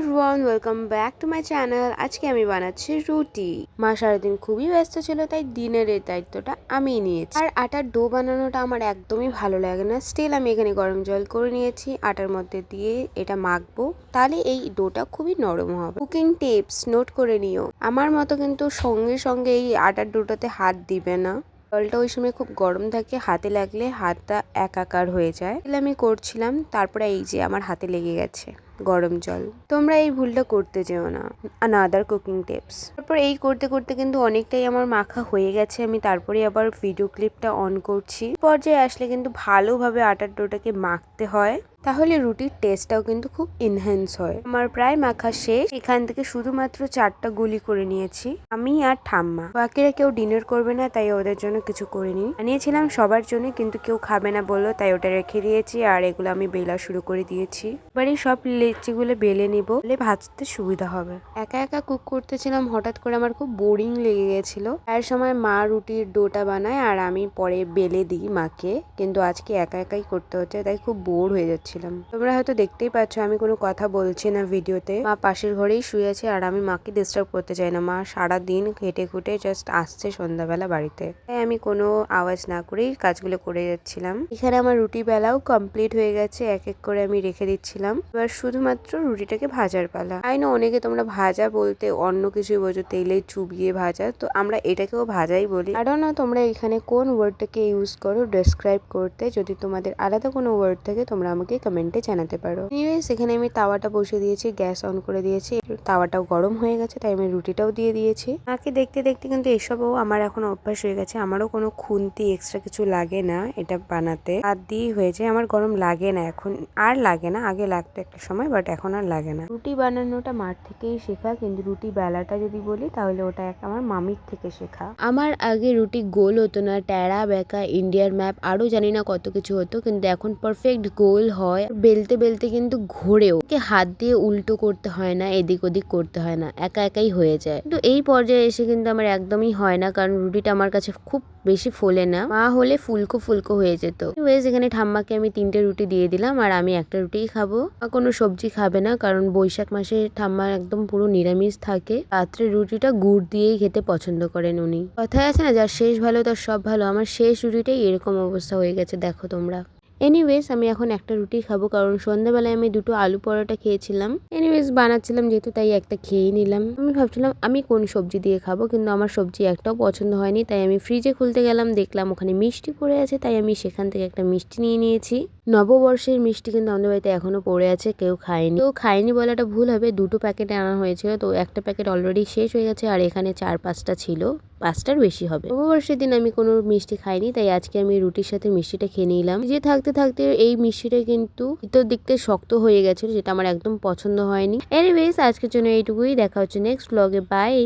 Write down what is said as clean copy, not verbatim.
Everyone, welcome back to my channel. আজকে আমি বানাচ্ছি রুটি। মা সারাদিন খুবই ব্যস্ত ছিল, তাই দিনের এই দায়িত্বটা আমিই নিয়েছি। আর আটার ডো বানানোটা আমার একদমই ভালো লাগে না। স্টিল আমি এখানে গরম জল করে নিয়েছি, আটার মধ্যে দিয়ে এটা মাখবো, তাহলে এই ডোটা খুবই নরম হবে। কুকিং টিপস নোট করে নিও। আমার মতো কিন্তু সঙ্গে সঙ্গে এই আটার ডোটাতে হাত দিবে না। জলটা ওই সময় খুব গরম থাকে, হাতে লাগলে হাতটা একাকার হয়ে যায়। তাহলে আমি করছিলাম, তারপরে এই যে আমার হাতে লেগে গেছে গরম জল। তোমরা এই ভুলটা করতে যেও না। Another cooking tips. তারপর এই করতে করতে কিন্তু অনেকটাই আমার মাখা হয়ে গেছে। আমি তারপরে আবার ভিডিও ক্লিপটা অন করছি। পর্যায়ে আসলে কিন্তু ভালোভাবে আটার ডোটাকে মাখতে হয়, তাহলে রুটির টেস্টটাও কিন্তু খুব এনহ্যান্স হয়। আমার প্রায় মাখা শেষ। এখান থেকে শুধুমাত্র 4টা গুলি করে নিয়েছি আমি আর ঠাম্মা। বাকিরা কেউ ডিনার করবে না, তাই ওদের জন্য কিছু করিনি। বানিয়েছিলাম সবার জন্য, কিন্তু কেউ খাবে না বললো, তাই ওটা রেখে দিয়েছি। আর এগুলো আমি বেলা শুরু করে দিয়েছি। এবারে সব লেচিগুলো বেলে নিব, বলে ভাজতে সুবিধা হবে। একা একা কুক করতেছিলাম, হঠাৎ করে আমার খুব বোরিং লেগে গেছিল। এর সময় মা রুটির ডোটা বানায় আর আমি পরে বেলে দিই মাকে, কিন্তু আজকে একা একাই করতে হচ্ছে, তাই খুব বোর হয়ে যাচ্ছিলাম। তোমরা হয়তো দেখতেই পাচ্ছ আমি কোনো কথা বলছি না ভিডিওতে। মা পাশের ঘরেই শুয়ে আছে আর আমি মাকে ডিস্টার্ব করতে চাই না। মা সারা দিন খেটে খুটে জাস্ট আসছে সন্ধ্যাবেলা বাড়িতে, তাই আমি কোনো আওয়াজ না করেই কাজগুলো করে যাচ্ছিলাম। এখানে আমার রুটি বেলাও কমপ্লিট হয়ে গেছে, এক এক করে আমি রেখে দিচ্ছিলাম। এবার শুধুমাত্র রুটিটাকে ভাজার পালা। আই নো অনেকে তোমরা ভাজা বলতে অন্য কিছুই বোঝো, তেলে চুবিয়ে ভাজা, তো আমরা এটাকেও ভাজাই বলি। আই ডোন্ট নো তোমরা এখানে কোন ওয়ার্ডটাকে ইউজ করো ডেসক্রাইব করতে। যদি তোমাদের আলাদা কোনো ওয়ার্ড থাকে তোমরা আমাকে কমেন্টে জানাতে পারো। এনিওয়েজ এখানে আমি তাওয়াটা বসিয়ে দিয়েছি, গ্যাস অন করে দিয়েছি। তাওয়াটাও গরম হয়ে গেছে, তাই আমি রুটিটাও দিয়ে দিয়েছি। মাকে দেখতে দেখতে কিন্তু এসবও আমার এখন অভ্যাস হয়ে গেছে। আমারও কোনো খুন্তি এক্সট্রা কিছু লাগে না এটা বানাতে, হাত দিয়েই হয়ে যায়। আমার গরম লাগে না এখন, আর লাগে না। আগে লাগতো একটা সময়, বাট এখন আর লাগে না। রুটি বানানোটা মার থেকেই শেখা, কিন্তু রুটি বেলাটা যদি বলি তাহলে ওটা আমার মামির থেকে শেখা। আমার আগে রুটি গোল হতো না, ট্যাড়া বেঁকা, ইন্ডিয়ার ম্যাপ, আরো জানি না কত কিছু হতো, কিন্তু এখন পারফেক্ট গোল হয়। বেলতে বেলতে কিন্তু ঘোরেও, হাত দিয়ে উল্টো করতে হয় না, এদিক ওদিক করতে হয় না, একা একাই হয়ে যায়। কিন্তু এই পর্যায়ে এসে কিন্তু আমার একদমই হয় না, কারণ রুটিটা আমার কাছে খুব বেশি ফোলে না। মা হলে ফুলকো ফুলকো হয়ে যেত। এখানে ঠাম্মাকে আমি 3টে রুটি দিয়ে দিলাম, আর আমি একটা রুটিই খাবো। কোনো সবজি খাবে না, কারণ বৈশাখ মাসে ঠাম্মা একদম পুরো নিরামিষ থাকে। রাত্রে রুটিটা গুড় দিয়েই খেতে পছন্দ করেন উনি। কথায় আছে না, যার শেষ ভালো তার সব ভালো। আমার শেষ রুটিটাই এরকম অবস্থা হয়ে গেছে, দেখো তোমরা। এনিওয়েজ আমি এখন একটা রুটি খাবো, কারণ সন্ধ্যাবেলায় আমি 2টো আলু পরোটা খেয়েছিলাম। এনিওয়েজ বানাচ্ছিলাম যেহেতু, তাই একটা খেয়েই নিলাম। আমি ভাবছিলাম আমি কোন সবজি দিয়ে খাবো, কিন্তু আমার সবজি একটাও পছন্দ হয়নি, তাই আমি ফ্রিজে খুলতে গেলাম, দেখলাম ওখানে মিষ্টি পড়ে আছে, তাই আমি সেখান থেকে একটা মিষ্টি নিয়ে নিয়েছি। নববর্ষের মিষ্টি কিন্তু আমাদের বাড়িতে এখনো পড়ে আছে, কেউ খায়নি বলাটা ভুল হবে। 2টো প্যাকেটে আনা হয়েছিল, তো একটা প্যাকেট অলরেডি শেষ হয়ে গেছে, আর এখানে 4-5টা ছিল, 5টার বেশি হবে। নববর্ষের দিন আমি কোনো মিষ্টি খাইনি, তাই আজকে আমি রুটির সাথে মিষ্টিটা খেয়ে নিলাম। যে থাকতে থাকতে এই মিষ্টিটা কিন্তু ভিতর দিক থেকে শক্ত হয়ে গেছিল, যেটা আমার একদম পছন্দ হয়নি। এনিওয়েজ আজকের জন্য এইটুকুই, দেখা হচ্ছে নেক্সট ব্লগে। বাই।